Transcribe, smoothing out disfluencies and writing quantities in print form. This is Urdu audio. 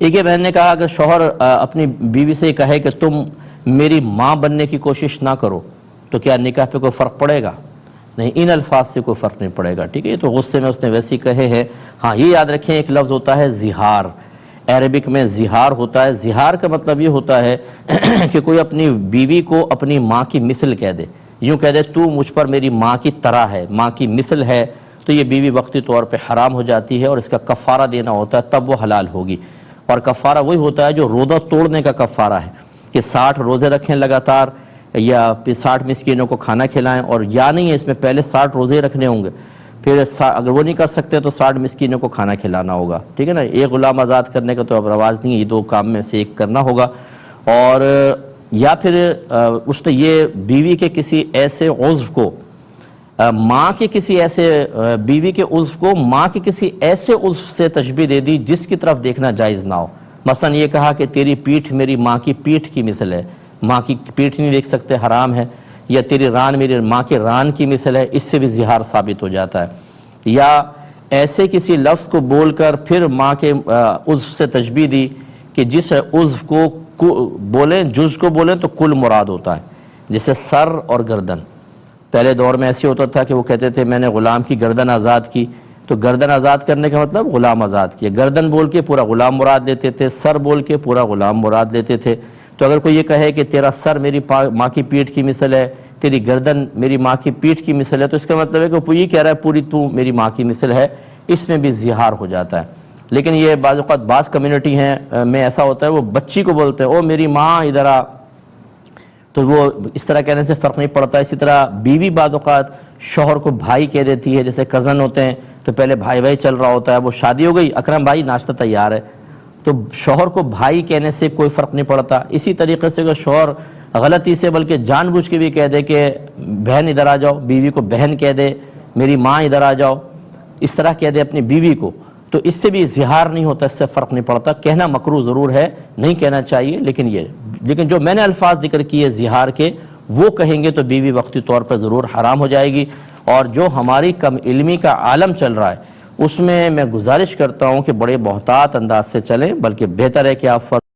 ایک یہ بہن نے کہا کہ شوہر اپنی بیوی سے کہے کہ تم میری ماں بننے کی کوشش نہ کرو تو کیا نکاح پہ کوئی فرق پڑے گا؟ نہیں، ان الفاظ سے کوئی فرق نہیں پڑے گا، ٹھیک ہے؟ یہ تو غصے میں اس نے ویسے ہی کہے ہیں۔ ہاں یہ یاد رکھیں ایک لفظ ہوتا ہے زہار، عربک میں زہار ہوتا ہے۔ زہار کا مطلب یہ ہوتا ہے کہ کوئی اپنی بیوی کو اپنی ماں کی مثل کہہ دے، یوں کہہ دے تو مجھ پر میری ماں کی طرح ہے، ماں کی مثل ہے، تو یہ بیوی وقتی طور پہ حرام ہو جاتی ہے اور اس کا کفارہ دینا ہوتا ہے، تب وہ حلال ہوگی۔ اور کفارہ وہی ہوتا ہے جو روزہ توڑنے کا کفارہ ہے، کہ 60 روزے رکھیں لگاتار، یا پھر 60 مسکینوں کو کھانا کھلائیں، اور یا نہیں ہے اس میں پہلے 60 روزے رکھنے ہوں گے، پھر اگر وہ نہیں کر سکتے تو 60 مسکینوں کو کھانا کھلانا ہوگا، ٹھیک ہے نا؟ ایک غلام آزاد کرنے کا تو اب رواج نہیں ہے، یہ 2 کام میں سے ایک کرنا ہوگا۔ اور یا پھر اس نے یہ بیوی کے کسی ایسے عضو کو ماں کے کسی ایسے بیوی کے عضو کو ماں کے کسی ایسے عضو سے تشبیہ دے دی جس کی طرف دیکھنا جائز نہ ہو۔ مثلا یہ کہا کہ تیری پیٹھ میری ماں کی پیٹھ کی مثل ہے، ماں کی پیٹھ نہیں دیکھ سکتے، حرام ہے۔ یا تیری ران میری ماں کے ران کی مثل ہے، اس سے بھی زہار ثابت ہو جاتا ہے۔ یا ایسے کسی لفظ کو بول کر پھر ماں کے عضو سے تشبیہ دی کہ جس عضو کو بولیں، جز کو بولیں تو کل مراد ہوتا ہے، جیسے سر اور گردن۔ پہلے دور میں ایسے ہوتا تھا کہ وہ کہتے تھے میں نے غلام کی گردن آزاد کی، تو گردن آزاد کرنے کا مطلب غلام آزاد کیا، گردن بول کے پورا غلام مراد لیتے تھے، سر بول کے پورا غلام مراد لیتے تھے۔ تو اگر کوئی یہ کہے کہ تیرا سر میری ماں کی پیٹھ کی مثل ہے، تیری گردن میری ماں کی پیٹھ کی مثل ہے، تو اس کا مطلب ہے کہ وہ یہ کہہ رہا ہے پوری تو میری ماں کی مثل ہے، اس میں بھی زہار ہو جاتا ہے۔ لیکن یہ بعض اوقات بعض کمیونٹی ہیں میں ایسا ہوتا ہے وہ بچی کو بولتے ہیں او میری ماں ادھر آ، تو وہ اس طرح کہنے سے فرق نہیں پڑتا۔ اسی طرح بیوی بعض اوقات شوہر کو بھائی کہہ دیتی ہے، جیسے کزن ہوتے ہیں تو پہلے بھائی بھائی چل رہا ہوتا ہے، وہ شادی ہو گئی اکرم بھائی ناشتہ تیار ہے، تو شوہر کو بھائی کہنے سے کوئی فرق نہیں پڑتا۔ اسی طریقے سے اگر شوہر غلطی سے بلکہ جان بوجھ کے بھی کہہ دے کہ بہن ادھر آ جاؤ، بیوی کو بہن کہہ دے، میری ماں ادھر آ جاؤ، اس طرح کہہ دے اپنی بیوی کو، تو اس سے بھی زہار نہیں ہوتا، اس سے فرق نہیں پڑتا۔ کہنا مکروہ ضرور ہے، نہیں کہنا چاہیے، لیکن جو میں نے الفاظ ذکر کیے زہار کے وہ کہیں گے تو بیوی وقتی طور پر ضرور حرام ہو جائے گی۔ اور جو ہماری کم علمی کا عالم چل رہا ہے اس میں گزارش کرتا ہوں کہ بڑے محتاط انداز سے چلیں، بلکہ بہتر ہے کہ آپ